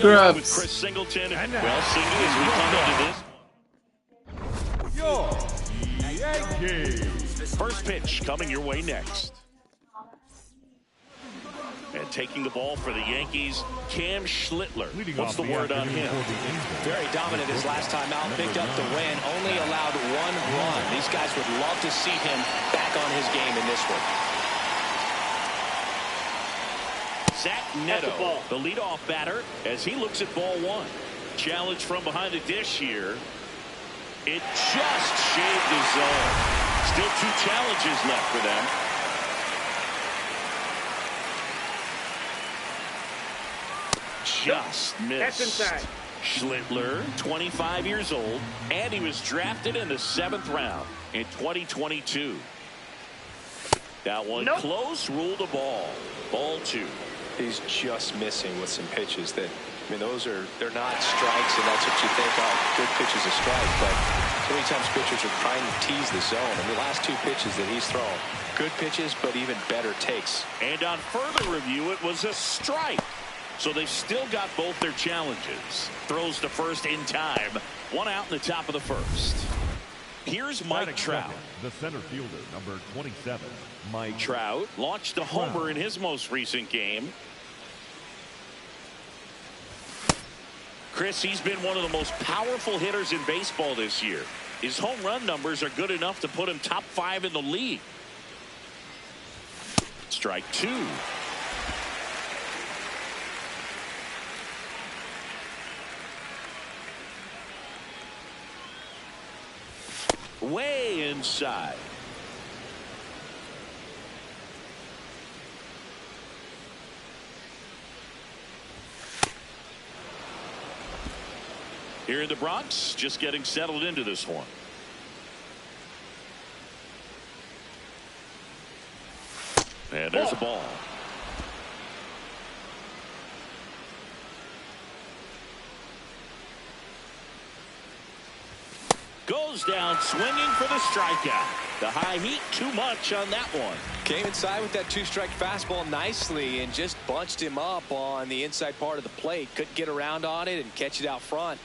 along with Scrubs. Chris Singleton. Well, Singy, as we come into this. Your Yankees. First pitch coming your way next. And taking the ball for the Yankees, Cam Schlittler. What's the word on him? Very dominant his last time out. Picked up the win. Only allowed 1 run. These guys would love to see him back on his game in this one. Zach Neto, the leadoff batter, as he looks at ball 1. Challenge from behind the dish here. It just shaved his zone. Still 2 challenges left for them. Just missed. That's inside. Schlittler, 25 years old, and he was drafted in the 7th round in 2022. That one close, ruled a ball. Ball 2. He's just missing with some pitches that, I mean, they're not strikes, and that's what you think, oh, good pitch is a strike. But so many times pitchers are trying to tease the zone. And the last 2 pitches that he's thrown, good pitches, but even better takes. And on further review, it was a strike. So they've still got both their challenges. Throws to first in time. 1 out in the top of the 1st. Here's Mike Trout. The center fielder, number 27. Mike Trout launched a homer in his most recent game. Chris, he's been one of the most powerful hitters in baseball this year. His home run numbers are good enough to put him top 5 in the league. Strike 2. Way inside. Here in the Bronx, just getting settled into this one. And there's a ball. Goes down swinging for the strikeout. The high heat, too much on that one. Came inside with that 2-strike fastball nicely and just bunched him up on the inside part of the plate. Couldn't get around on it and catch it out front.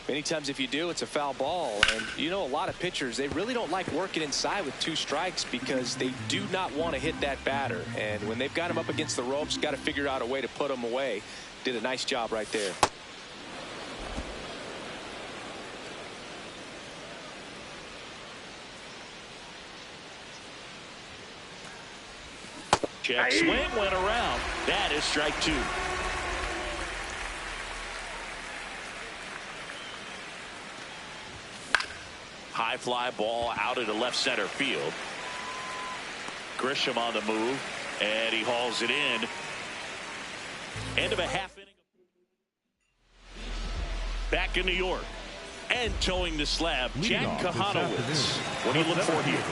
Many times if you do, it's a foul ball. And you know, a lot of pitchers, they really don't like working inside with 2 strikes because they do not want to hit that batter. And when they've got him up against the ropes, got to figure out a way to put him away. Did a nice job right there. Check swing went around. That is strike 2. High fly ball out into left center field. Grisham on the move, and he hauls it in. End of a half inning. Back in New York. And towing the slab, Jack Kahanowitz. What do you look for here?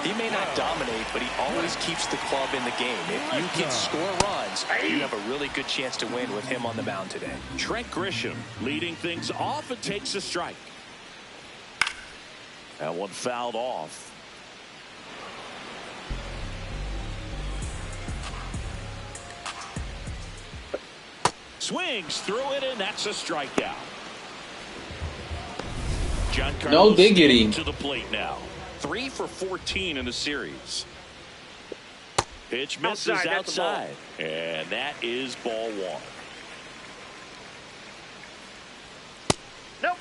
He may not dominate, but he always keeps the club in the game. If you can score runs, you have a really good chance to win with him on the mound today. Trent Grisham leading things off and takes a strike. That one fouled off. Swings through it, and that's a strikeout. No diggity. To the plate now. 3 for 14 in the series. Pitch misses outside. And that is ball 1. Nope.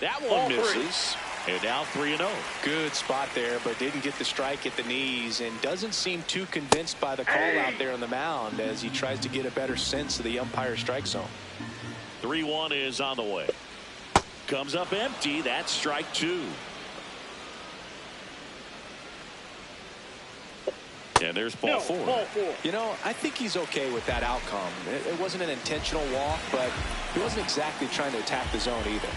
That one misses. And now 3-0. Good spot there, but didn't get the strike at the knees and doesn't seem too convinced by the call out there on the mound as he tries to get a better sense of the umpire strike zone. 3-1 is on the way. Comes up empty. That's strike 2. And there's ball 4. You know, I think he's okay with that outcome. It wasn't an intentional walk, but he wasn't exactly trying to attack the zone either.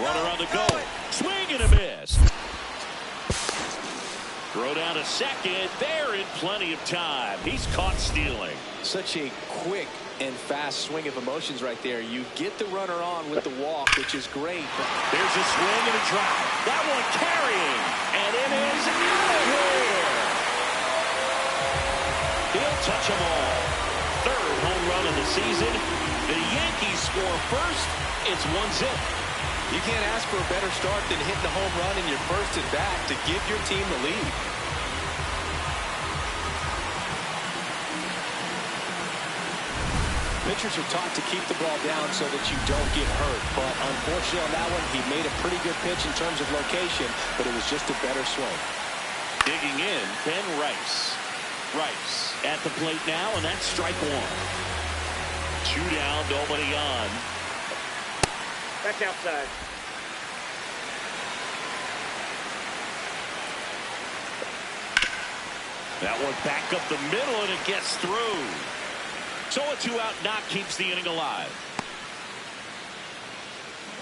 Runner on the go. Swing and a miss. Throw down to second. They're in plenty of time. He's caught stealing. Such a quick and fast swing of emotions right there. You get the runner on with the walk, which is great. There's a swing and a drive. That one carrying. And it is out of here. touch them all. Third home run of the season. The Yankees score first. It's 1-0. You can't ask for a better start than hitting the home run in your first at bat to give your team the lead. Pitchers are taught to keep the ball down so that you don't get hurt. But unfortunately on that one, he made a pretty good pitch in terms of location, but it was just a better swing. Digging in, Ben Rice. Rice at the plate now, and that's strike one. 2 down, nobody on. Back outside. That one back up the middle, and it gets through. So a 2-out knock keeps the inning alive.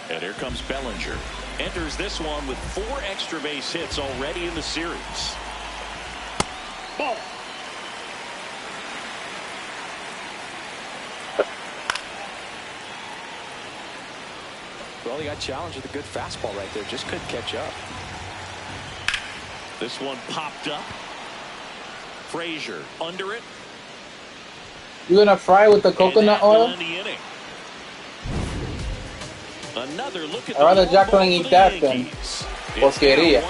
And here comes Bellinger. Enters this one with 4 extra base hits already in the series. Ball. Well, he got challenged with a good fastball right there. Just couldn't catch up. This one popped up. Frazier under it. You gonna fry with the coconut oil? Another look at Ahora Jacqueline y Tapton. Porquería.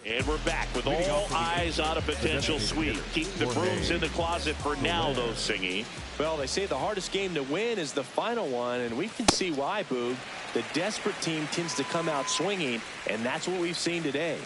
And we're back with all eyes on a potential sweep. Keep the brooms in the closet for now, though, Singy. Well, they say the hardest game to win is the final one, and we can see why, Boog. The desperate team tends to come out swinging, and that's what we've seen today.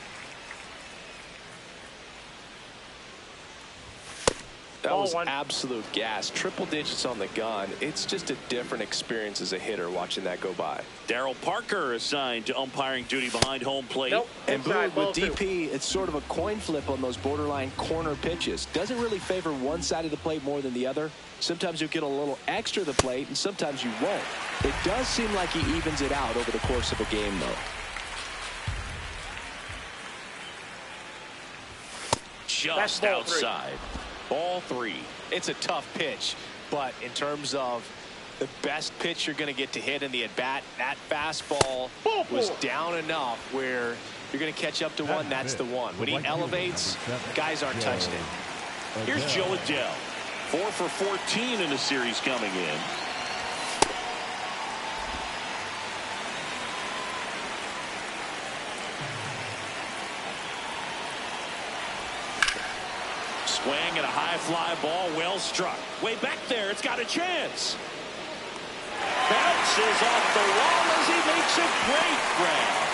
That was absolute gas. Triple digits on the gun. It's just a different experience as a hitter watching that go by. Darryl Parker assigned to umpiring duty behind home plate. Nope. And Boog, with DP, it's sort of a coin flip on those borderline corner pitches. Doesn't really favor one side of the plate more than the other. Sometimes you'll get a little extra the plate, and sometimes you won't. It does seem like he evens it out over the course of a game, though. Just outside. Ball 3. It's a tough pitch, but in terms of the best pitch you're going to get to hit in the at-bat, that fastball was down enough where you're going to catch up to one. That's the one. When he elevates, guys aren't touching it. Here's Joe Adele. 4 for 14 in the series coming in. Swing and a high fly ball, well struck. Way back there, it's got a chance. Bounces off the wall as he makes a great grab.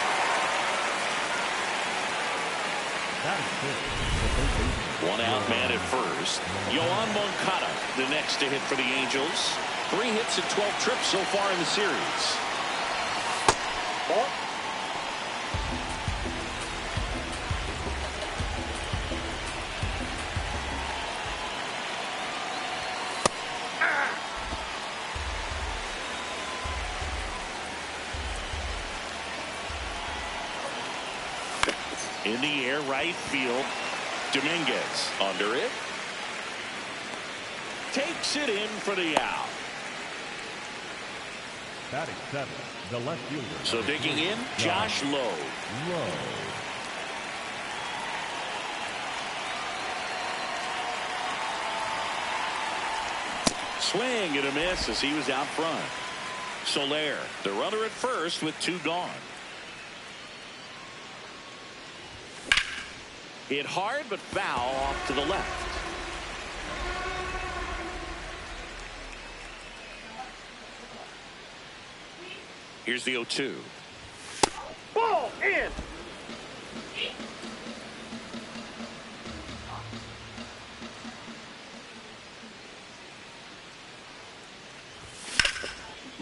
One out man at first. Yoan Moncada, the next to hit for the Angels. 3 hits and 12 trips so far in the series. Ball. In the air, right field. Dominguez under it. Takes it in for the out. Batting 7, the left fielder. So digging in, Josh Lowe. Swing and a miss as he was out front. Soler, the runner at first with 2 gone. Hit hard but foul off to the left. Here's the 0-2. Ball in.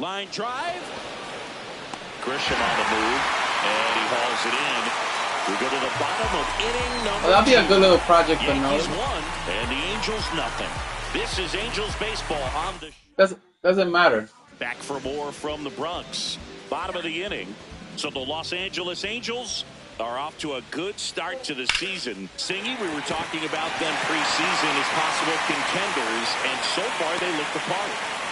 Line drive. Grisham on the move, and he hauls it in. We go to the bottom of inning number 2. That'll be a good little project for Yankees Nolan. 1 and the Angels nothing. This is Angels baseball on the. Doesn't matter. Back for more from the Bronx. Bottom of the inning. So the Los Angeles Angels are off to a good start to the season. Singy, we were talking about them preseason as possible contenders, and so far they look the part.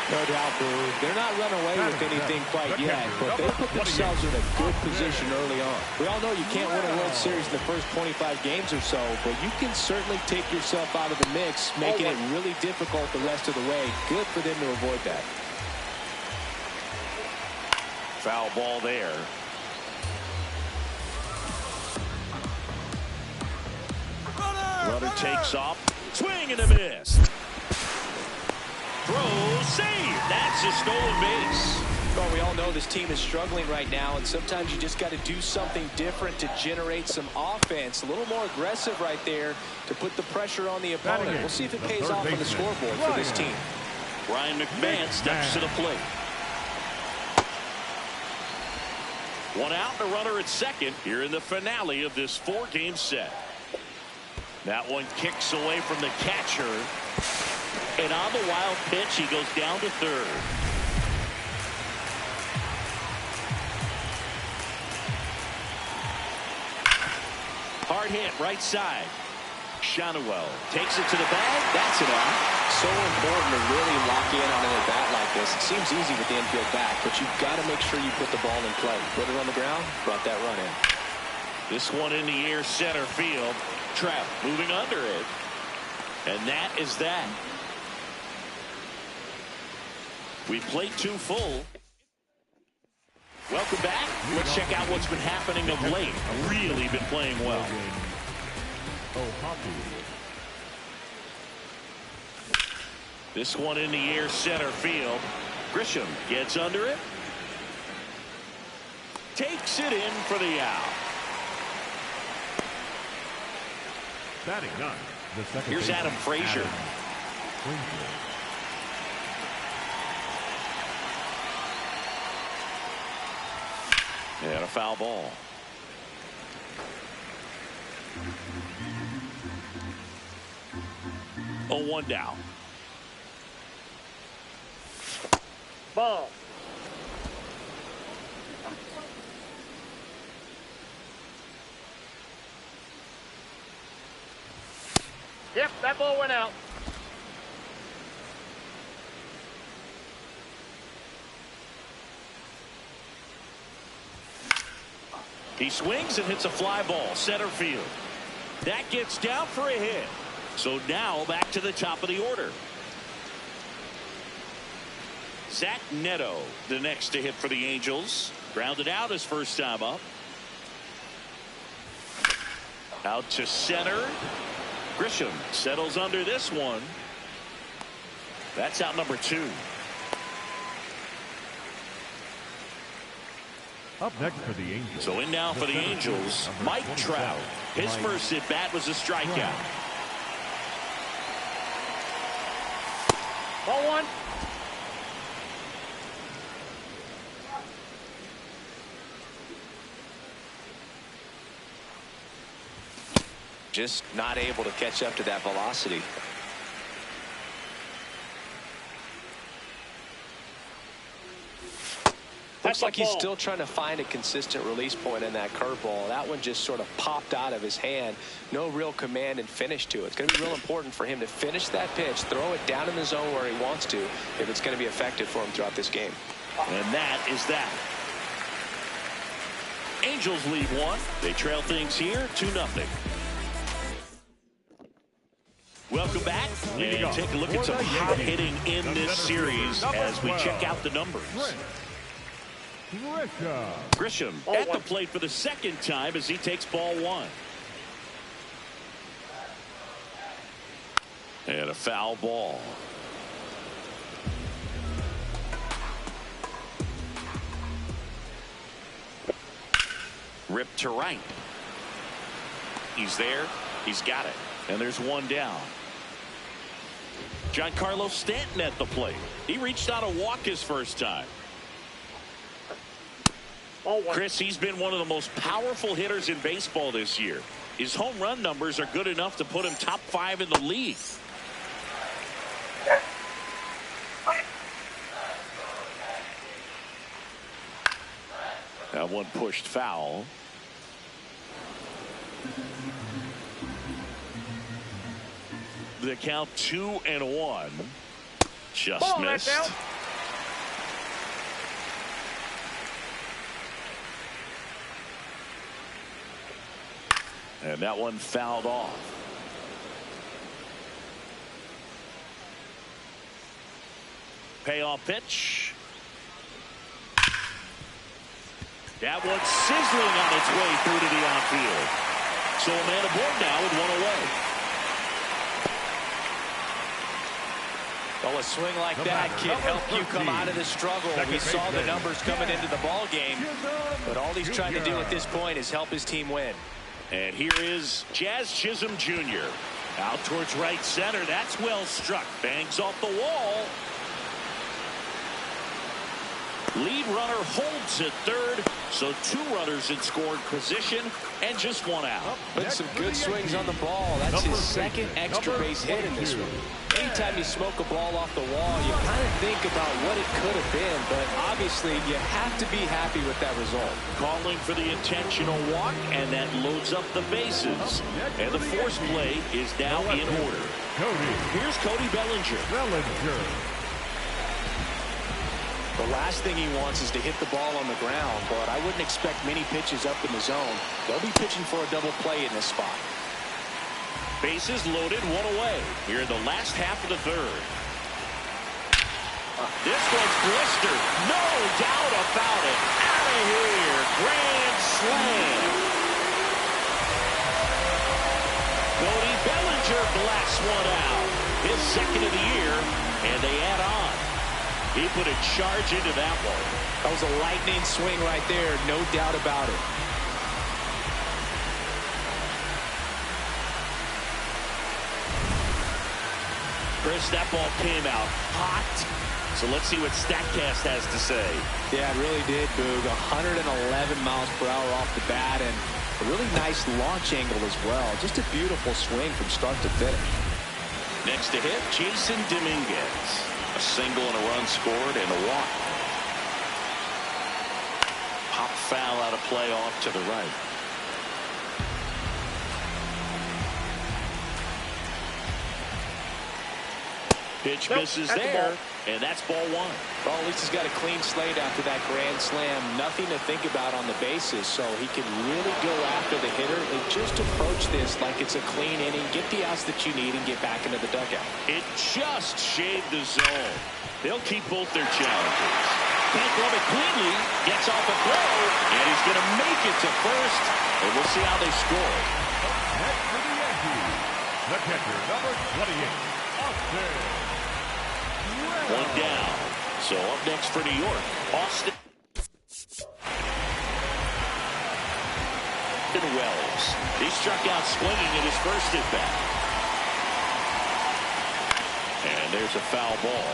No doubt, Boo. They're not running away with anything quite yet, but they put themselves in a good position early on. We all know you can't win a World Series in the first 25 games or so, but you can certainly take yourself out of the mix, making it really difficult the rest of the way. Good for them to avoid that. Foul ball there. Runner takes off. Swing and a miss. Throw, save. That's a stolen base. Well, we all know this team is struggling right now, and sometimes you just got to do something different to generate some offense. A little more aggressive right there to put the pressure on the opponent. We'll see if it pays off on the scoreboard for this team. Ryan McMahon steps to the plate. One out, the runner at second here in the finale of this 4-game set. That one kicks away from the catcher. And on the wild pitch, he goes down to third. Hard hit, right side. Shanuel takes it to the bag. That's it out. So important to really lock in on an at-bat like this. It seems easy with the infield back, but you've got to make sure you put the ball in play. Put it on the ground, brought that run in. This one in the air, center field. Trout moving under it. And that is that. We played 2 full. Welcome back. Let's check out what's been happening of late. Really been playing well. This one in the air, center field. Grisham gets under it. Takes it in for the out. Batting 9. The second Here's Adam Frazier. And a foul ball. Oh, 1 down. Ball. Yep, that ball went out. He swings and hits a fly ball, center field. That gets down for a hit. So now back to the top of the order. Zach Neto, the next to hit for the Angels. Grounded out his first time up. Out to center. Grisham settles under this one. That's out number 2. Up next for the Angels. So in now for the Angels, Mike Trout. His first at bat was a strikeout. Ball 1. Just not able to catch up to that velocity. Looks like he's still trying to find a consistent release point in that curveball. That one just sort of popped out of his hand. No real command and finish to it. It's going to be real important for him to finish that pitch, throw it down in the zone where he wants to, if it's going to be effective for him throughout this game. And that is that. Angels lead 1. They trail things here 2-0. Welcome back and take a look at some hot hitting in this series as we check out the numbers. Grisham at the plate for the second time as he takes ball 1. And a foul ball. Ripped to right. He's there. He's got it. And there's 1 down. Giancarlo Stanton at the plate. He reached out a walk his first time. Chris, he's been one of the most powerful hitters in baseball this year. His home run numbers are good enough to put him top 5 in the league. That one pushed foul. The count 2-1. Just missed. And that one fouled off. Payoff pitch. That one's sizzling on its way through to the outfield. So a man aboard now with one away. Well, a swing like that can help you come out of the struggle. We saw the numbers coming into the ball game, but all he's trying to do at this point is help his team win. And here is Jazz Chisholm Jr. Out towards right center. That's well struck. Bangs off the wall. Lead runner holds at third, so 2 runners in scored position and just 1 out. Putting some good swings on the ball. That's his second extra base hit in this one. Anytime you smoke a ball off the wall, you kind of think about what it could have been, but obviously you have to be happy with that result. Calling for the intentional walk, and that loads up the bases. And the force play is now in order. Here's Cody Bellinger. The last thing he wants is to hit the ball on the ground, but I wouldn't expect many pitches up in the zone. They'll be pitching for a double play in this spot. Bases loaded, 1 away here in the last half of the third. This one's blistered. No doubt about it. Out of here. Grand slam. Cody Bellinger blasts one out. His second of the year, and they add on. He put a charge into that one. That was a lightning swing right there, no doubt about it. Chris, that ball came out hot. So let's see what StatCast has to say. Yeah, it really did, Boog. 111 miles per hour off the bat, and a really nice launch angle as well. Just a beautiful swing from start to finish. Next to hit, Jason Dominguez. A single and a run scored and a walk. Pop foul out of play off to the right. Pitch misses there, and that's ball 1. Well, at least he's got a clean slate after that grand slam. Nothing to think about on the bases, so he can really go after the hitter and just approach this like it's a clean inning, get the outs that you need, and get back into the dugout. It just shaved the zone. They'll keep both their challenges. Can't glove it cleanly. Gets off a throw, and he's going to make it to first, and we'll see how they score. Next for the Yankees, the catcher, number 28, Austin. One down. So up next for New York, Austin Wells. He struck out swinging in his first at bat. And there's a foul ball.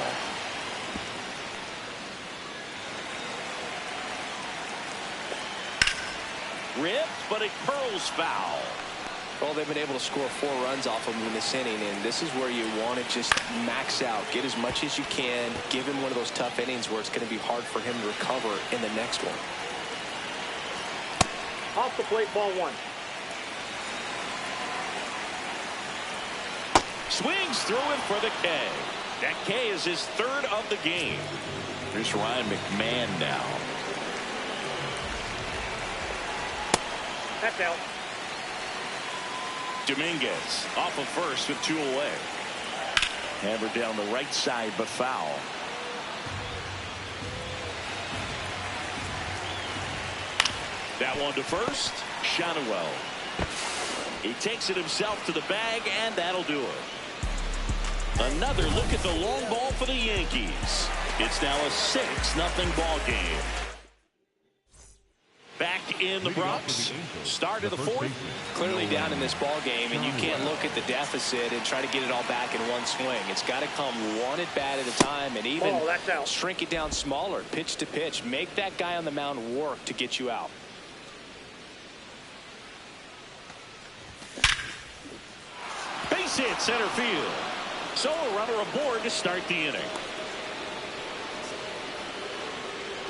Ripped, but it curls foul. Well, they've been able to score 4 runs off him in this inning, and this is where you want to just max out. Get as much as you can. Give him one of those tough innings where it's going to be hard for him to recover in the next one. Off the plate, ball 1. Swings through him for the K. That K is his 3rd of the game. Here's Ryan McMahon now. That's out. Dominguez off of first with 2 away. Hammered down the right side, but foul. That one to first. Shotwell. He takes it himself to the bag, and that'll do it. Another look at the long ball for the Yankees. It's now a 6-0 ball game. Back in the Bronx. Start of the 4th. Clearly down in this ball game, and you can't look at the deficit and try to get it all back in one swing. It's got to come one at bat at a time, and even shrink it down smaller, pitch to pitch. Make that guy on the mound work to get you out. Base hit center field. So a runner aboard to start the inning.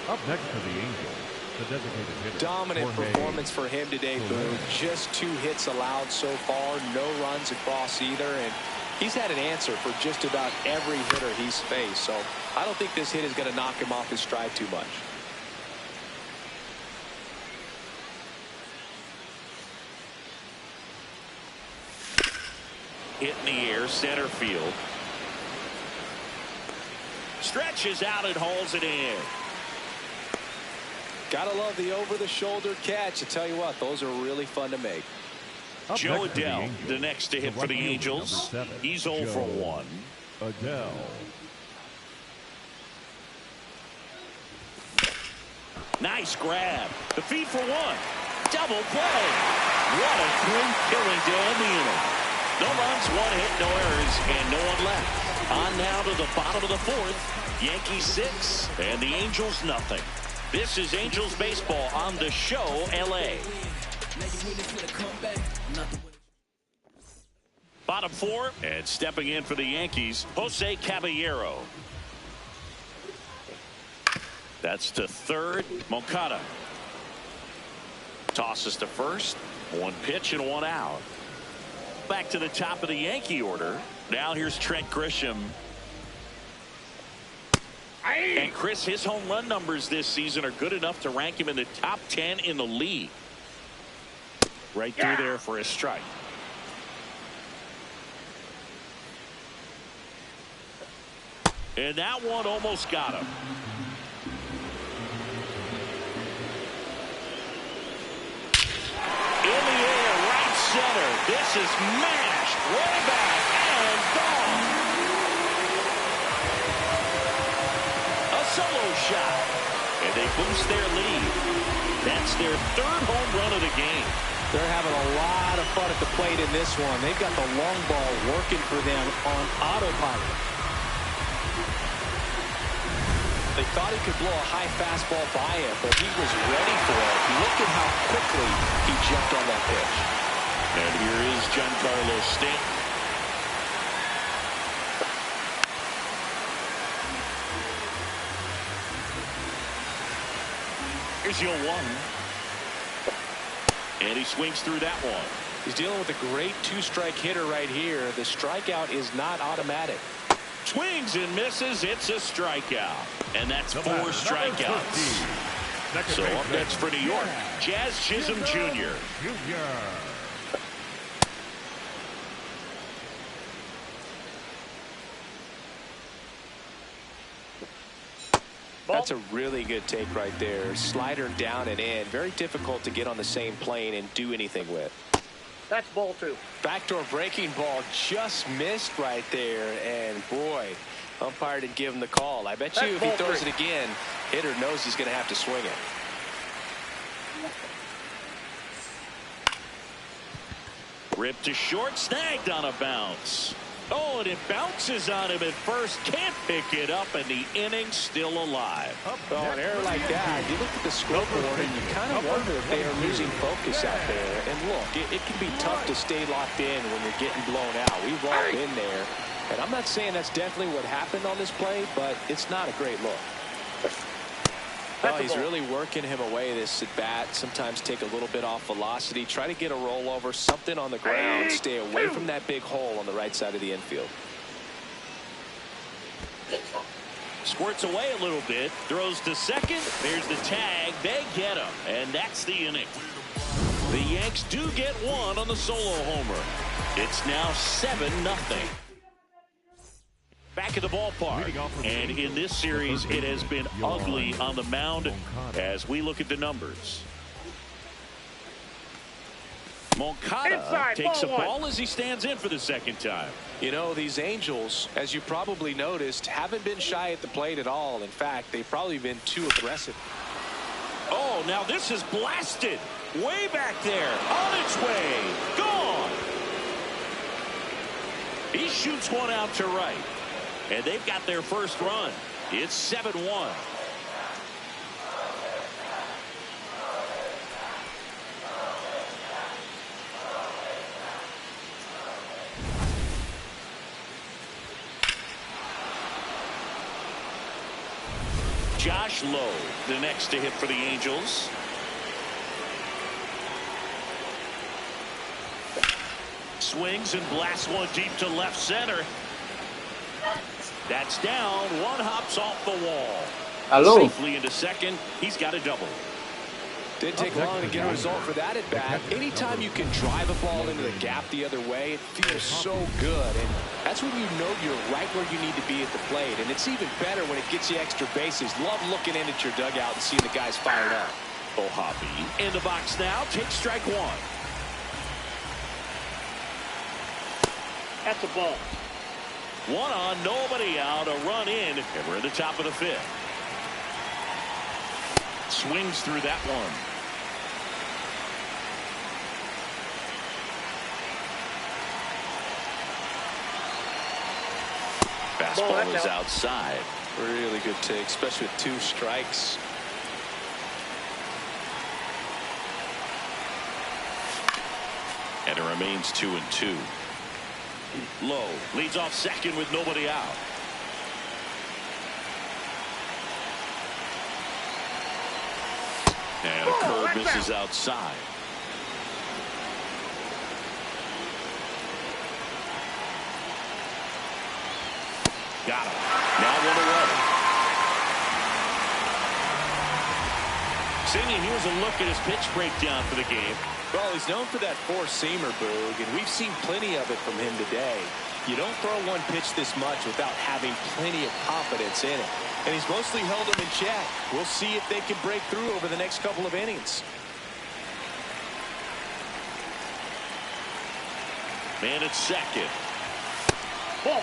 Up next for the Angels, the designated hitter. Dominant performance for him today, Boone. Just 2 hits allowed so far, no runs across either, and he's had an answer for just about every hitter he's faced. So I don't think this hit is going to knock him off his stride too much. Hit in the air, center field. Stretches out and hauls it in. Gotta love the over-the-shoulder catch. I tell you what, those are really fun to make. Joe Adele, the next to hit for the Angels. He's 0 for 1. Adele. Nice grab. The feed for 1. Double play. What a quick killing to end the inning. No runs, 1 hit, no errors, and no one left. On now to the bottom of the 4th. Yankees 6 and the Angels nothing. This is Angels baseball on the show LA. Bottom 4 and stepping in for the Yankees, Jose Caballero. That's to third. Moncada tosses to first. 1 pitch and 1 out. Back to the top of the Yankee order. Now here's Trent Grisham. And Chris, his home run numbers this season are good enough to rank him in the top 10 in the league. Right through there for a strike. And that one almost got him. In the air, right center. This is mashed way back and gone. A solo shot. And they boost their lead. That's their 3rd home run of the game. They're having a lot of fun at the plate in this one. They've got the long ball working for them on autopilot. They thought he could blow a high fastball by him, but he was ready for it. Look at how quickly he jumped on that pitch. And here is Giancarlo Stanton. Here's your 1. And he swings through that one. He's dealing with a great 2-strike hitter right here. The strikeout is not automatic. Swings and misses. It's a strikeout. And that's 4 strikeouts. So up next for New York, Jazz Chisholm Jr. That's a really good take right there. Slider down and in. Very difficult to get on the same plane and do anything with. That's ball 2. Backdoor breaking ball just missed right there. And boy, umpire didn't give him the call. I bet you if he throws it again, hitter knows he's going to have to swing it. Ripped to short, snagged on a bounce. Oh, and it bounces on him at first. Can't pick it up, and the inning's still alive. Oh, an error like that, you look at the scoreboard and you kind of wonder if they are losing focus out there. And look, it can be tough to stay locked in when you're getting blown out. We've all been there. And I'm not saying that's definitely what happened on this play, but it's not a great look. Well, he's really working him away this at bat. Sometimes take a little bit off velocity. Try to get a rollover, something on the ground. Stay away from that big hole on the right side of the infield. Squirts away a little bit. Throws to second. There's the tag. They get him. And that's the inning. The Yanks do get 1 on the solo homer. It's now 7-0. Back at the ballpark, and in this series it has been ugly on the mound as we look at the numbers. Moncada takes a ball as he stands in for the 2nd time. You know, these Angels, as you probably noticed, haven't been shy at the plate at all. In fact, they've probably been too aggressive. Oh, now this is blasted way back there, on its way, gone. He shoots one out to right. And they've got their first run. It's 7-1. Josh Lowe, the next to hit for the Angels. Swings and blasts one deep to left center. That's down. One hops off the wall. Hello. Safely into second. He's got a double. Didn't take long to get a result for that at bat. Anytime you can drive a ball into the gap the other way, it feels so good. And that's when you know you're right where you need to be at the plate. And it's even better when it gets you extra bases. Love looking in at your dugout and seeing the guys fired up. Halotv in the box now. Takes strike one. That's a ball. One on, nobody out, a run in, and we're in the top of the fifth. Swings through that one. Fastball is outside. Really good take, especially with 2 strikes. And it remains 2-2. Low leads off second with nobody out. And a curve misses outside. Got him. Now 1 away. Singing, here's a look at his pitch breakdown for the game. Well, he's known for that 4-seamer, Boog, and we've seen plenty of it from him today. You don't throw one pitch this much without having plenty of confidence in it. And he's mostly held them in check. We'll see if they can break through over the next couple of innings. Man at second. Ball.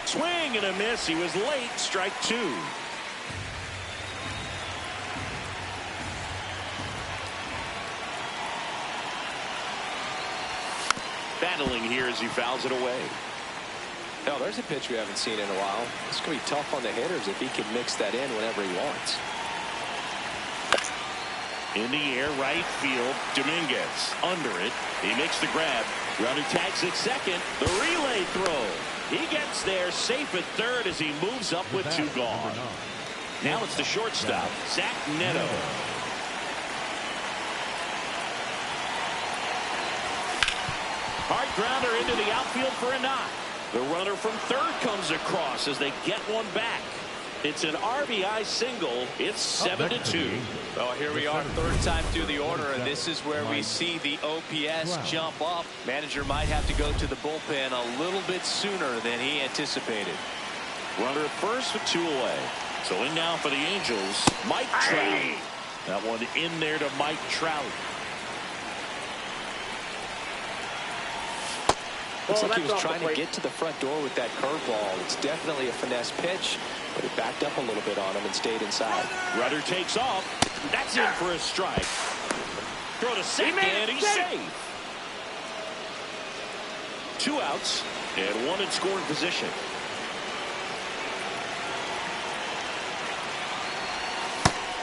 Swing and a miss. He was late. Strike 2. Battling here as he fouls it away. Now, there's a pitch we haven't seen in a while. It's going to be tough on the hitters if he can mix that in whenever he wants. In the air, right field. Dominguez under it. He makes the grab. Runner tags at second. The relay throw. He gets there safe at third as he moves up with 2 gone. Now it's the shortstop, Zach Neto. Hard grounder into the outfield for a knock. The runner from third comes across as they get one back. It's an RBI single. It's 7-2. Well, here we are, 3rd time through the order, and this is where we see the OPS jump up. Manager might have to go to the bullpen a little bit sooner than he anticipated. Runner at first with 2 away. So in now for the Angels, Mike Trout. That one in there to Mike Trout. Looks like he was trying to get to the front door with that curveball. It's definitely a finesse pitch, but it backed up a little bit on him and stayed inside. Rudder takes off. That's in for a strike. Throw to second, and he's safe. 2 outs and 1 in scoring position.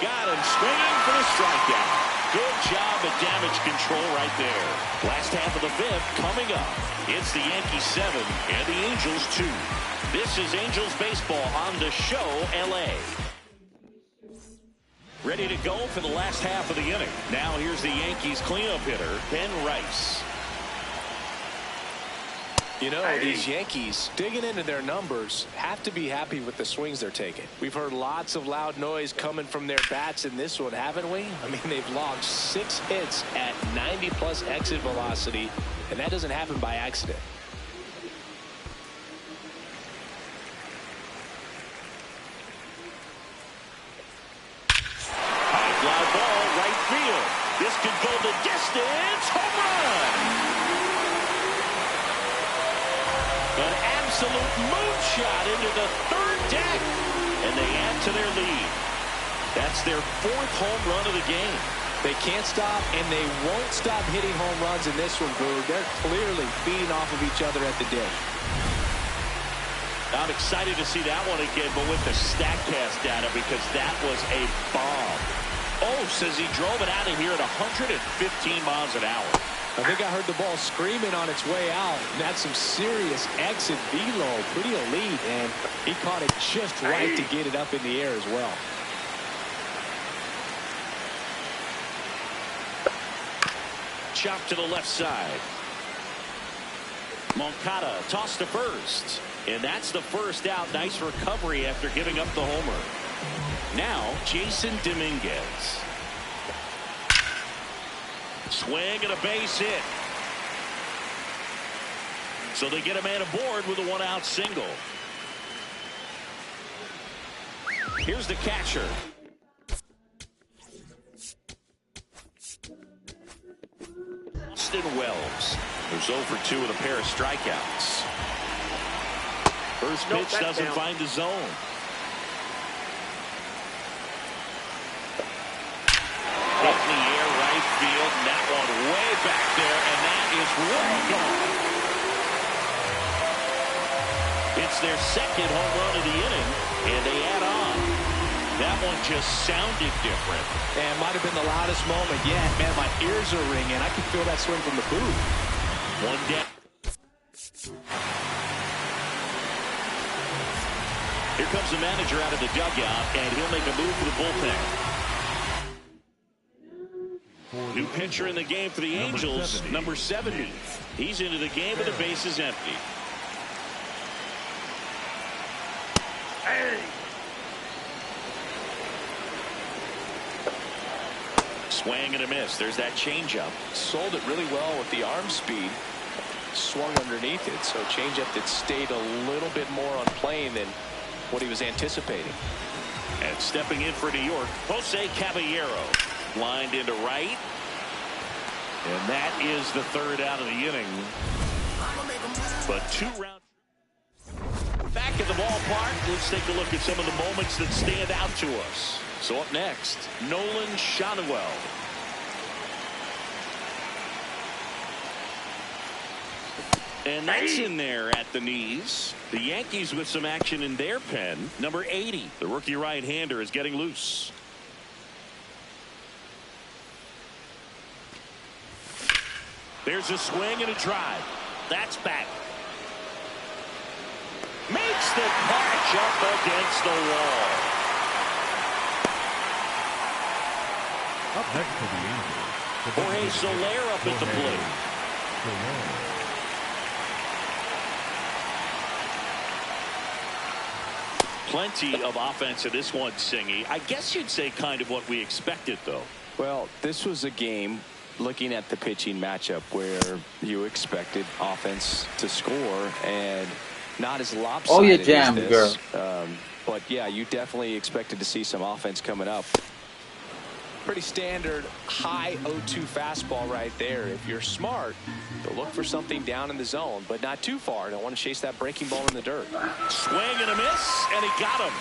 Got him swinging for the strikeout. Good job at damage control right there. Last half of the 5th coming up. It's the Yankees 7 and the Angels 2. This is Angels baseball on the show LA. Ready to go for the last half of the inning. Now here's the Yankees cleanup hitter, Ben Rice. You know, these Yankees, digging into their numbers, have to be happy with the swings they're taking. We've heard lots of loud noise coming from their bats in this one, haven't we? I mean, they've logged 6 hits at 90-plus exit velocity, and that doesn't happen by accident. High fly ball, right field. This could go the distance. Home run! An absolute moonshot into the 3rd deck, and they add to their lead. That's their 4th home run of the game. They can't stop, and they won't stop hitting home runs in this one, Boog. They're clearly feeding off of each other at the dish. I'm excited to see that one again, but with the StatCast data, because that was a bomb. Oh, says he drove it out of here at 115 miles an hour. I think I heard the ball screaming on its way out. That's some serious exit velo, pretty elite, and he caught it just right to get it up in the air as well. Chop to the left side. Moncada tossed to first. And that's the first out. Nice recovery after giving up the homer. Now, Jason Dominguez. Swing and a base hit. So they get a man aboard with a one-out single. Here's the catcher. Austin Wells. There's 0 for 2 with a pair of strikeouts. First pitch doesn't find the zone. Hit in the air, right field, and that one way back there, and that is well gone. It's their second home run of the inning, and they add on. That one just sounded different. And might have been the loudest moment yet. Man, my ears are ringing. I can feel that swing from the booth. One down. Here comes the manager out of the dugout, and he'll make a move for the bullpen. New pitcher in the game for the Angels, number 70. He's into the game with the bases empty. Hey. Swing and a miss. There's that changeup. Sold it really well with the arm speed. Swung underneath it, so changeup that stayed a little bit more on plane than what he was anticipating. And stepping in for New York, Jose Caballero. Lined into right. And that is the third out of the inning. But 2 rounds back at the ballpark. Let's take a look at some of the moments that stand out to us. So up next, Nolan Schanuel. And that's in there at the knees. The Yankees with some action in their pen. Number 80, the rookie right-hander, is getting loose. There's a swing and a drive. That's back. Makes the catch up against the wall. Up next for the Angels, Jorge Soler up at the plate. Plenty of offense in this one, Singy. I guess you'd say kind of what we expected, though. Well, this was a game, looking at the pitching matchup, where you expected offense to score and not as lopsided. Oh, you jammed, as this. But yeah, you definitely expected to see some offense coming up. Pretty standard high 0-2 fastball right there. If you're smart, you'll look for something down in the zone, but not too far. Don't want to chase that breaking ball in the dirt. Swing and a miss, and he got him.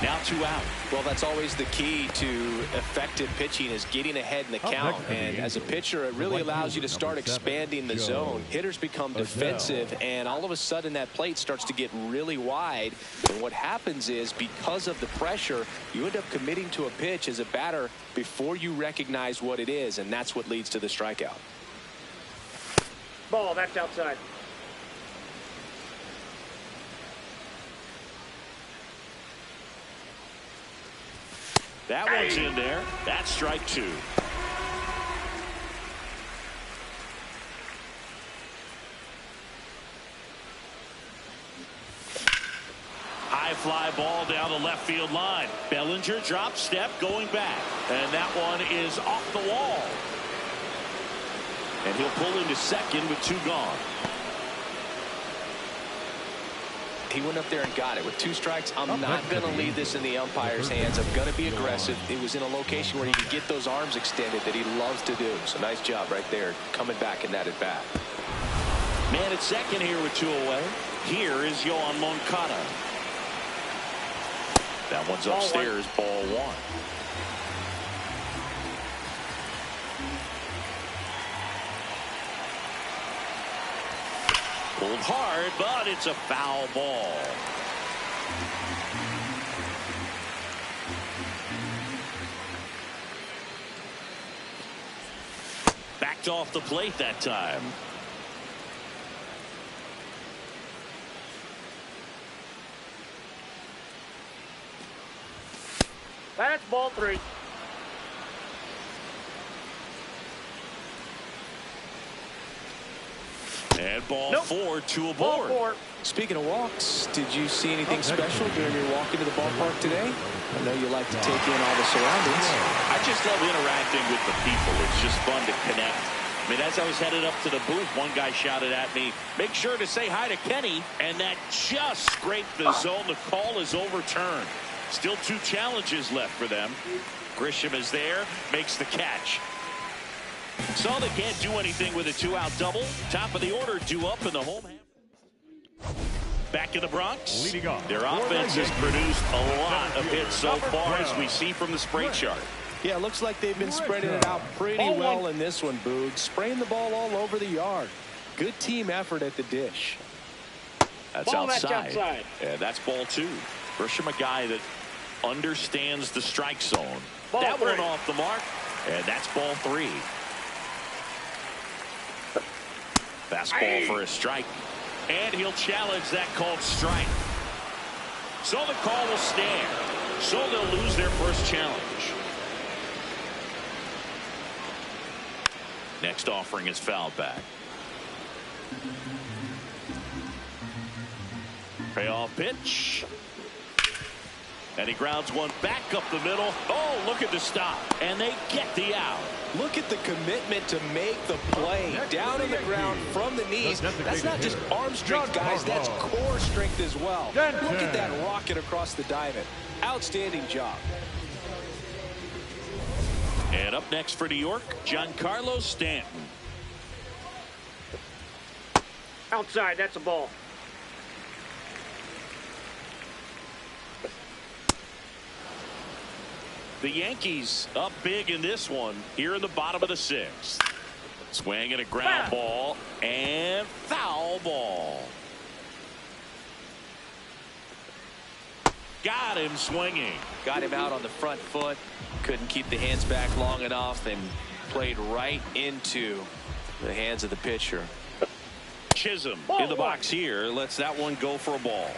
Now 2 out. Well, that's always the key to effective pitching, is getting ahead in the count. And as a pitcher, it really allows you to start expanding the zone. Hitters become defensive, and all of a sudden that plate starts to get really wide. And what happens is, because of the pressure, you end up committing to a pitch as a batter before you recognize what it is, and that's what leads to the strikeout. Ball, that's outside. That one's in there. That's strike 2. High fly ball down the left field line. Bellinger drop step going back. And that one is off the wall. And he'll pull into second with 2 gone. He went up there and got it with 2 strikes. I'm not going to leave this in the umpire's hands. I'm going to be aggressive. It was in a location where he can get those arms extended that he loves to do. So nice job right there, coming back in that at bat. Man at second here with 2 away. Here is Yohan Moncada. That one's upstairs, ball 1. Pulled hard, but it's a foul ball. Backed off the plate that time. That's ball 3. And ball 4, 2 aboard. Ball 4. Speaking of walks, did you see anything special during your walk into the ballpark today? I know you like to take in all the surroundings. I just love interacting with the people. It's just fun to connect. I mean, as I was headed up to the booth, one guy shouted at me, "Make sure to say hi to Kenny," and that just scraped the zone. The call is overturned. Still 2 challenges left for them. Grisham is there, makes the catch. So they can't do anything with a 2-out double. Top of the order due up in the home half. Back in the Bronx, their offense has produced a lot of hits so far, as we see from the spray chart. Yeah, it looks like they've been spreading it out pretty well in this one, Boog. Spraying the ball all over the yard. Good team effort at the dish. That's outside. And that's ball 2. Grisham, a guy that understands the strike zone. That one off the mark, and that's ball 3. Fastball for a strike. And he'll challenge that called strike. So the call will stand. So they'll lose their first challenge. Next offering is fouled back. Payoff pitch. And he grounds one back up the middle. Oh, look at the stop. And they get the out. Look at the commitment to make the play. Down on the ground from the knees. That's not just arm strength, guys. That's core strength as well. Look at that rocket across the diamond. Outstanding job. And up next for New York, Giancarlo Stanton. Outside, that's a ball. The Yankees up big in this one here in the bottom of the 6th. Swing and a ground ball and foul ball. Got him swinging. Got him out on the front foot. Couldn't keep the hands back long enough and played right into the hands of the pitcher. Chisholm in the box here. Lets that one go for a ball.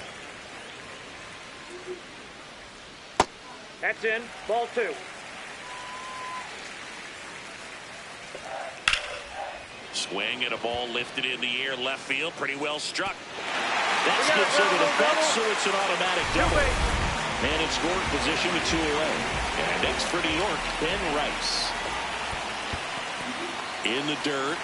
That's in. Ball 2. Swing and a ball lifted in the air left field. Pretty well struck. That skips over the fence, so it's an automatic double. Man in scoring position with 2 away. And next for New York, Ben Rice. In the dirt.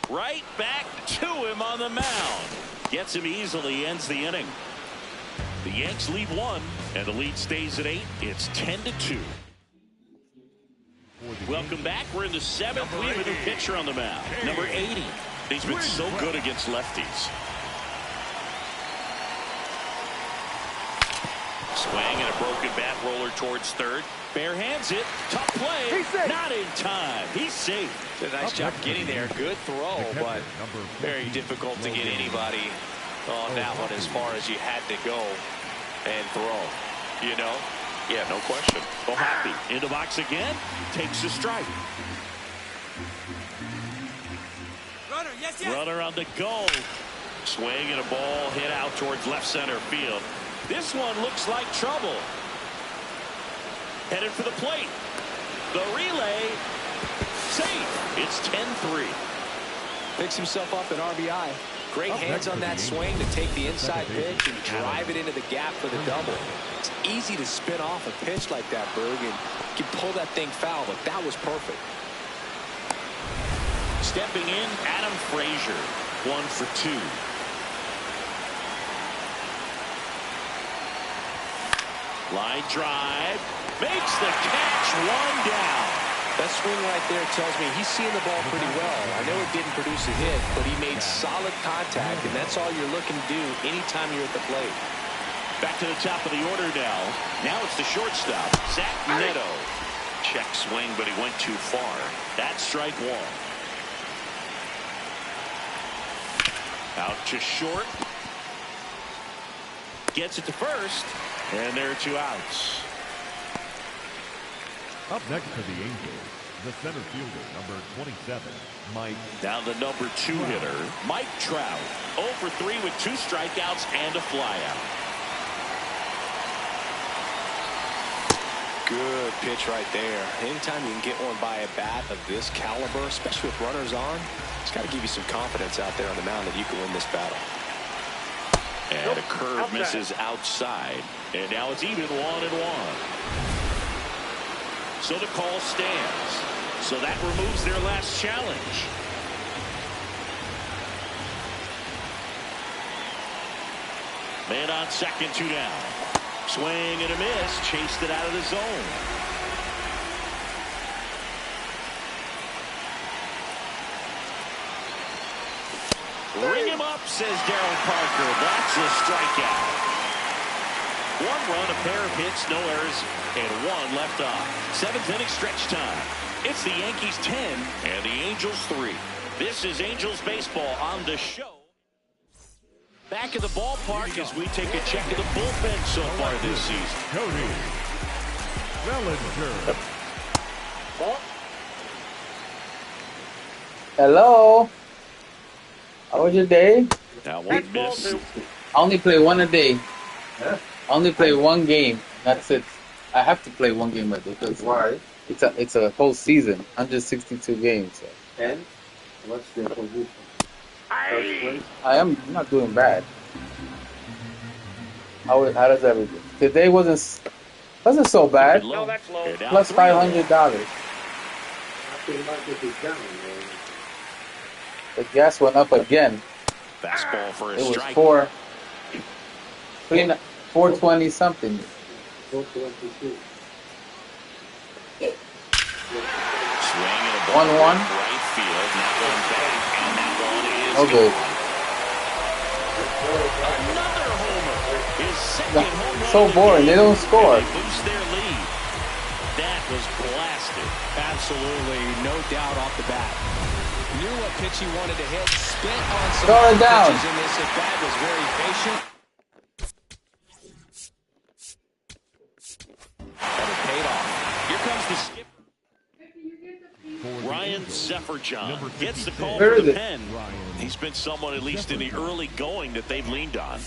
Right back to him on the mound. Gets him easily, ends the inning. The Yanks lead 1, and the lead stays at 8. It's 10-2. Welcome back. We're in the 7th. We have a new pitcher on the mound. Number 80. He's been so good against lefties. Swing and a broken bat roller towards third. Bare hands it. Tough play. Not in time. He's safe. Did a nice job getting there. Good throw, but very difficult to get anybody on that one as far as you had to go and throw. You know? Yeah, no question. Oh, happy. In the box again. Takes a strike. Runner, yes, yes. Runner on the go. Swing and a ball hit out towards left center field. This one looks like trouble. Headed for the plate. The relay. Safe. It's 10-3. Picks himself up an RBI. Great hands on that swing to take the inside pitch and drive it into the gap for the double. It's easy to spin off a pitch like that, Berg, and you can pull that thing foul, but that was perfect. Stepping in, Adam Frazier. 1 for 2. Line drive. Makes the catch. 1 down. That swing right there tells me he's seeing the ball pretty well. I know it didn't produce a hit, but he made solid contact, and that's all you're looking to do anytime you're at the plate. Back to the top of the order now. Now it's the shortstop, Zach Neto. Check swing, but he went too far. That's strike 1. Out to short. Gets it to first, and there are 2 outs. Up next for the Angels, the center fielder, number 27, Mike. Down the number 2 hitter, Mike Trout. 0 for 3 with 2 strikeouts and a flyout. Good pitch right there. Anytime you can get one by a bat of this caliber, especially with runners on, it's got to give you some confidence out there on the mound that you can win this battle. And a curve misses outside. And now it's even 1-1. So the call stands. So that removes their last challenge. Man on second, 2 down. Swing and a miss. Chased it out of the zone. Ring him up, says Darryl Parker. That's a strikeout. 1 run, a pair of hits, no errors, and 1 left off. 7th inning stretch time. It's the Yankees 10 and the Angels 3. This is Angels baseball on the show. Back at the ballpark as we take a check of the bullpen so far this season. Cody Bellinger. Ball. Hello. How was your day? Now 1 Ball miss. 2. I only play 1 a day. I only play 1 game. That's it. I have to play 1 game a day because Why? it's a whole season, 162 games. So. And what's the position? Aye. I'm not doing bad. How does everything? Today wasn't so bad. No, that's low. And now Plus 3-0. $500. After market is down, The gas went up again. Fastball for a It was strike. 420 something. 422. Swing and a ball 1-1. right field. Not going back, and that one is Okay. gone. Another homer. His second home run So of the boring. They game, don't score. and they boost their lead. That was blasted. Absolutely, no doubt off the bat. Knew what pitch he wanted to hit. Spent on some Throw it down. pitches in this at bat. Was very patient. And it paid off. Here comes the skipper. For the Ryan Angels, Sefferjohn number gets the 56, call Where for is the it? pen. Ryan. He's been someone, at least in the early going, that they've leaned on.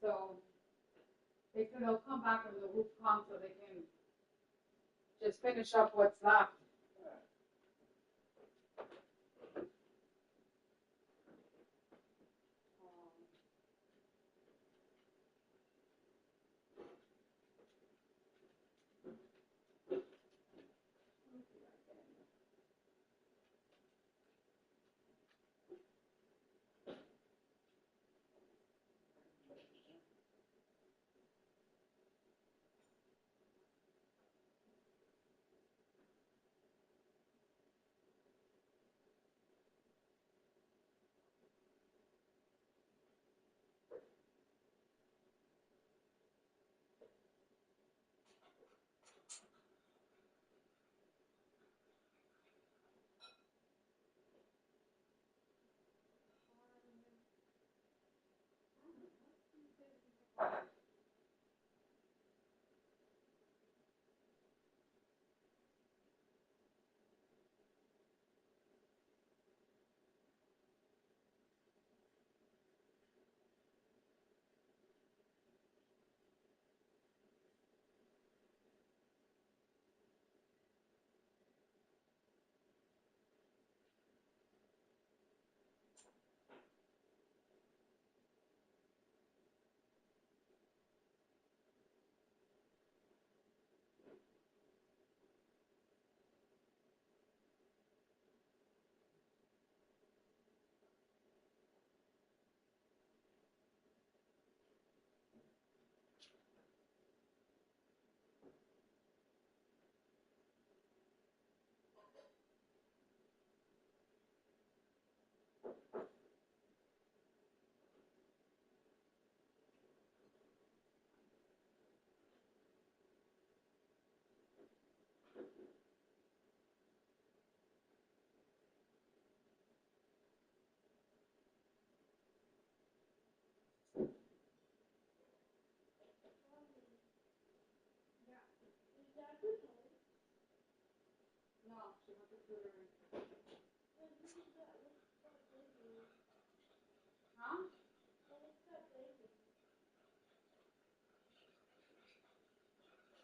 So they said they'll come back when the roof comes so they can just finish up what's left.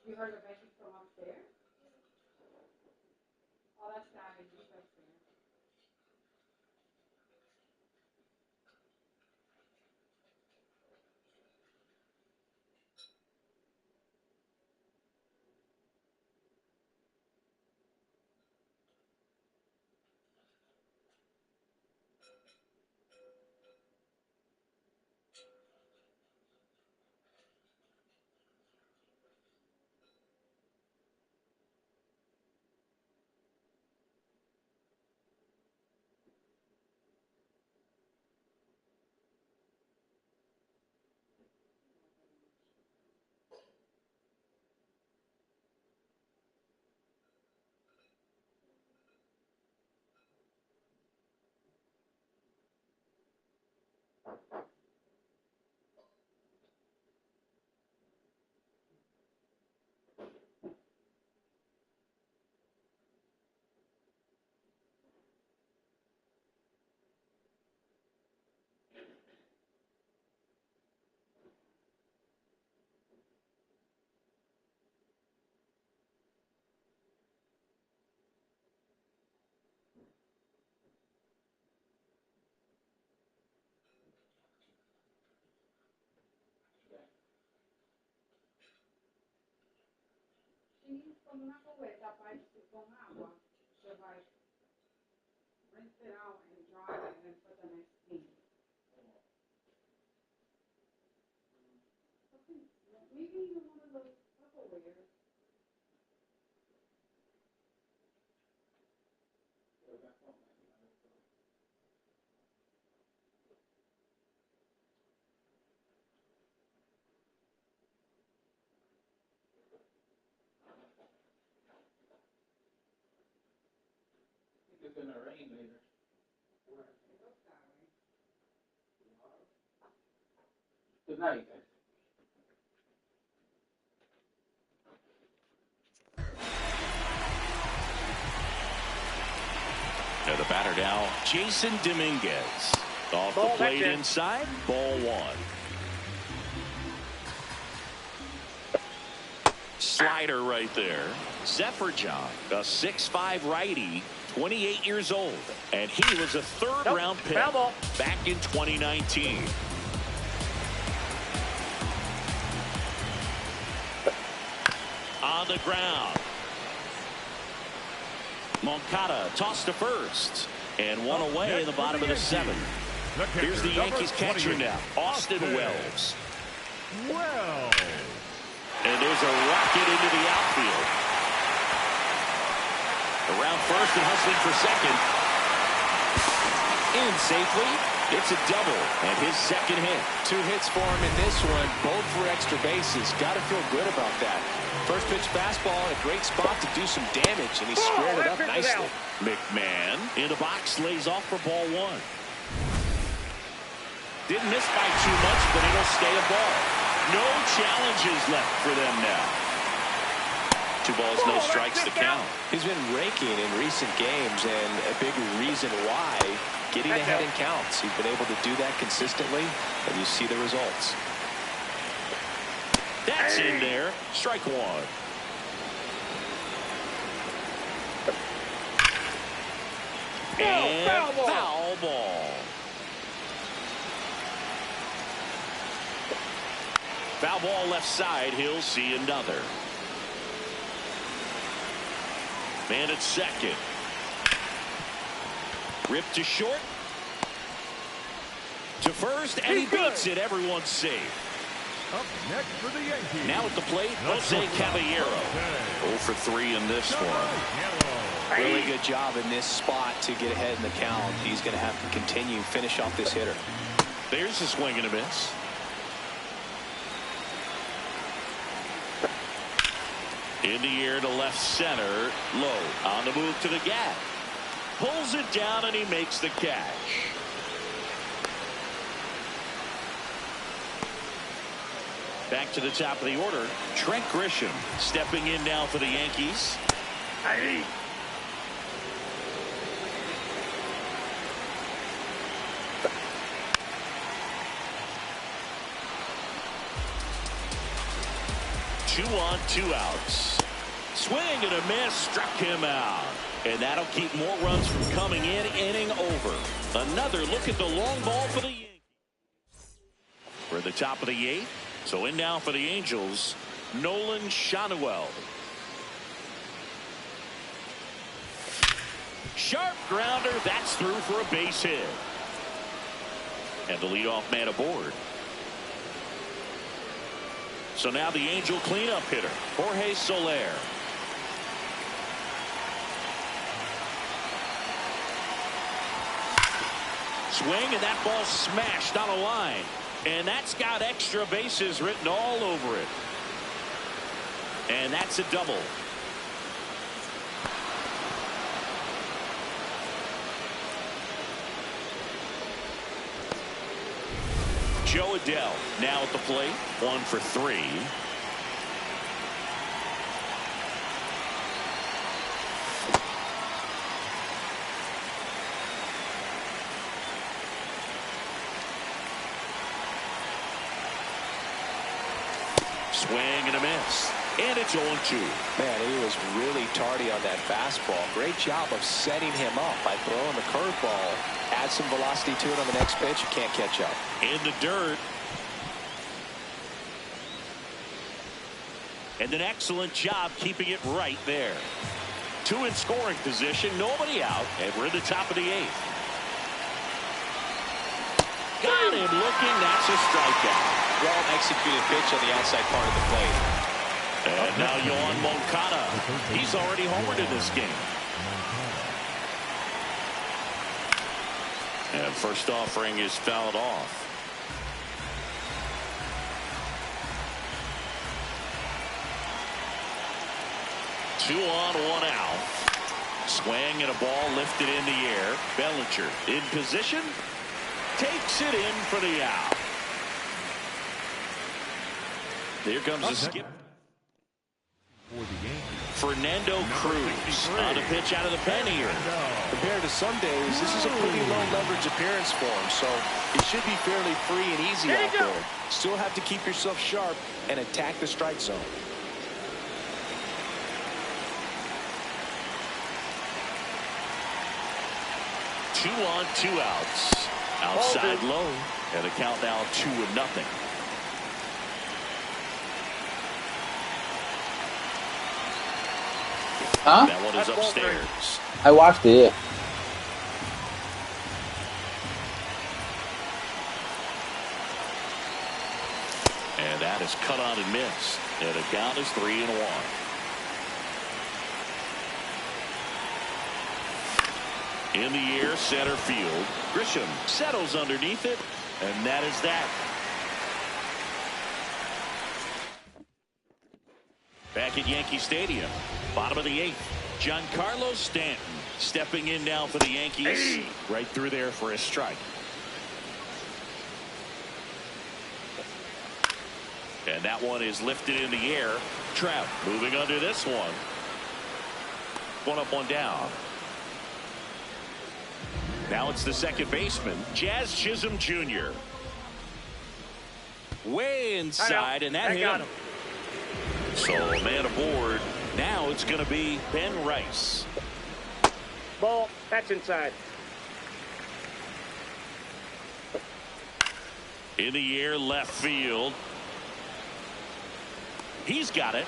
You heard the baby from upstairs? Oh, that's Daddy. He's upstairs. Sí, con una cubeta para con agua. So like rinse it out and dry it and then put the next thing. Maybe even one of those Tupperware. It's gonna rain later. It looks that way. Good night, guys. Now the batter now, Jason Dominguez. Off the plate inside, ball one. Slider right there. Zephyr-John, a 6'5" righty, 28 years old. And he was a third-round pick back in 2019. On the ground. Moncada tossed to first. And one away in the bottom of the seventh. Here's the Yankees catcher now, Austin Wells. And there's a rocket into the outfield. Around first and hustling for second. In safely. It's a double and his second hit. 2 hits for him in this one, both for extra bases. Got to feel good about that. First pitch fastball in a great spot to do some damage, and he squared it up nicely. McMahon in the box lays off for ball one. Didn't miss by too much, but it'll stay a ball. No challenges left for them now. 2 balls, no strikes to count. He's been raking in recent games, and a big reason why, getting ahead in counts. He's been able to do that consistently, and you see the results. That's in there. Strike 1. And foul ball. Foul ball left side. He'll see another. Man at second. Ripped to short. To first, and he beats it. Everyone's safe. Up next for the Yankees. Now at the plate, Jose Caballero. 0 for 3 in this one. Really good job in this spot to get ahead in the count. He's going to have to continue finish off this hitter. There's a swing and a miss. In the air to left center. Low. On the move to the gap. Pulls it down and he makes the catch. Back to the top of the order. Trent Grisham stepping in now for the Yankees. Ahí. Two on, 2 outs. Swing and a miss, struck him out. And that'll keep more runs from coming in. Inning over. Another look at the long ball for the Yankees. We're at the top of the 8th. So in now for the Angels, Nolan Shanuel. Sharp grounder. That's through for a base hit. And the leadoff man aboard. So now the Angel cleanup hitter, Jorge Soler. Swing, and that ball smashed on a line. And that's got extra bases written all over it. And that's a double. Joe Adele now at the plate. 1 for 3. Swing and a miss. And it's 0-2. Man, he was really tardy on that fastball. Great job of setting him up by throwing the curveball. Add some velocity to it on the next pitch. You can't catch up. In the dirt. And an excellent job keeping it right there. 2 in scoring position. Nobody out. And we're at the top of the 8th. Got him looking. That's a strikeout. Well executed pitch on the outside part of the plate. And now Yohan Moncada. He's already homered in this game. And first offering is fouled off. Two on, 1 out. Swing and a ball lifted in the air. Bellinger in position. Takes it in for the out. Here comes a skip. Fernando Cruz on a pitch out of the pen here. Compared to some days, this is a pretty low leverage appearance for him, so it should be fairly free and easy out there. Still have to keep yourself sharp and attack the strike zone. Two on, 2 outs. Outside low. And the count now 2-0. Huh? That one is upstairs. I watched it. Yeah. And that is cut on and missed. And the count is 3-1. In the air, center field. Grisham settles underneath it. And that is that. Back at Yankee Stadium, bottom of the 8th, Giancarlo Stanton stepping in now for the Yankees. Right through there for a strike. And that one is lifted in the air. Trout moving under this one. One up, one down. Now it's the second baseman, Jazz Chisholm Jr. Way inside, and that hit him. So a man aboard. Now it's going to be Ben Rice. Ball. That's inside. In the air, left field. He's got it.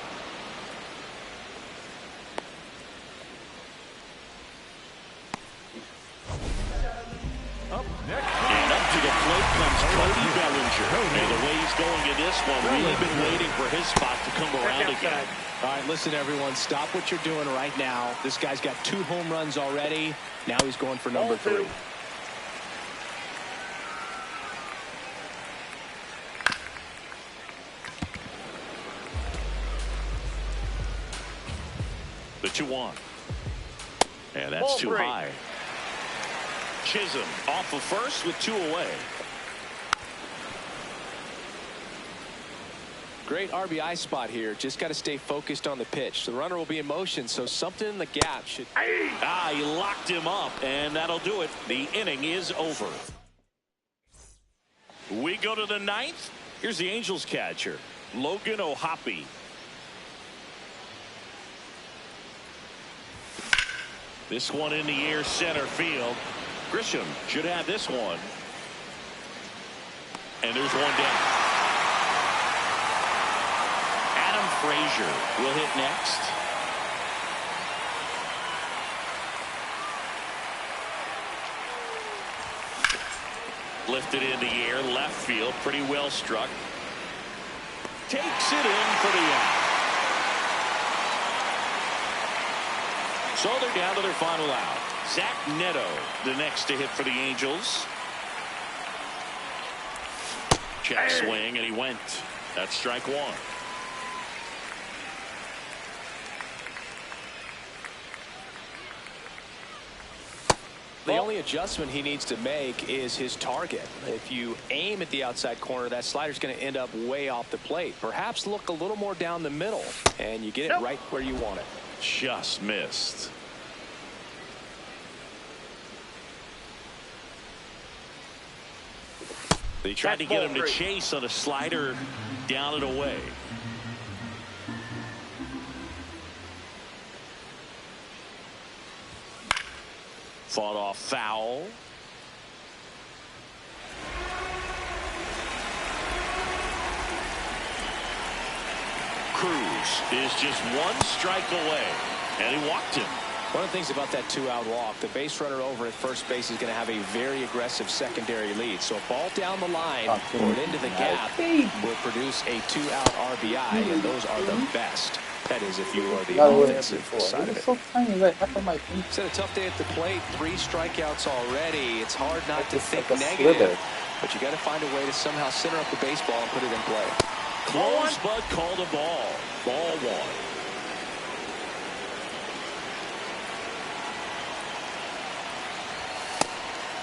Up next. And up to the plate comes Cody Bellinger. And the way he's going in this one, really been waiting for his spot to come around again. All right, listen, everyone. Stop what you're doing right now. This guy's got 2 home runs already. Now he's going for number 3. The 2-1. And that's too high. Chisholm off of first with 2 away. Great RBI spot here. Just got to stay focused on the pitch. The runner will be in motion, so something in the gap should. He locked him up, and that'll do it. The inning is over. We go to the 9th. Here's the Angels catcher, Logan O'Hoppe. This one in the air, center field. Grisham should have this one. And there's one down. Adam Frazier will hit next. Lifted in the air, left field, pretty well struck. Takes it in for the out. So they're down to their final out. Zach Neto, the next to hit for the Angels. Check swing, and he went. That's strike 1. The only adjustment he needs to make is his target. If you aim at the outside corner, that slider's going to end up way off the plate. Perhaps look a little more down the middle, and you get it right where you want it. Just missed. They tried to get him to chase on a slider down and away. Fought off foul. Cruz is just 1 strike away, and he walked him. One of the things about that 2-out walk, the base runner over at first base is going to have a very aggressive secondary lead. So a ball down the line or into the gap will produce a 2-out RBI, and those are the best. That is, if you are the offensive side of it. So tiny, like half of my feet. It's a tough day at the plate. 3 strikeouts already. It's hard not to think like negative, but you got to find a way to somehow center up the baseball and put it in play. Close, but called a ball. Ball 1.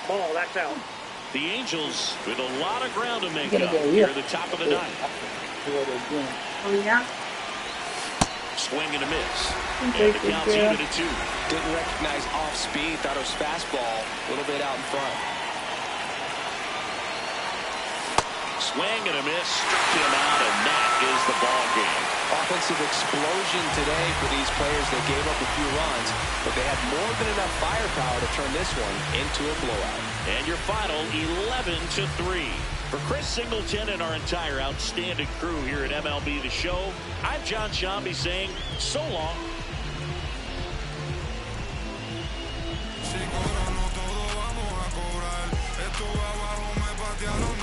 Ball. That's out. The Angels with a lot of ground to make up here at the top of the 9th. Oh, yeah? Swing and a miss. And the count's even at 2. Didn't recognize off speed. Thought it was fastball. A little bit out in front. Swing and a miss. Struck him out, and that is the ball game. Offensive explosion today for these players. They gave up a few runs, but they had more than enough firepower to turn this one into a blowout. And your final 11-3. For Chris Singleton and our entire outstanding crew here at MLB The Show, I'm John Shambi saying so long. Si cobro no todo vamos a cobrar. Esto va abajo, me patearon.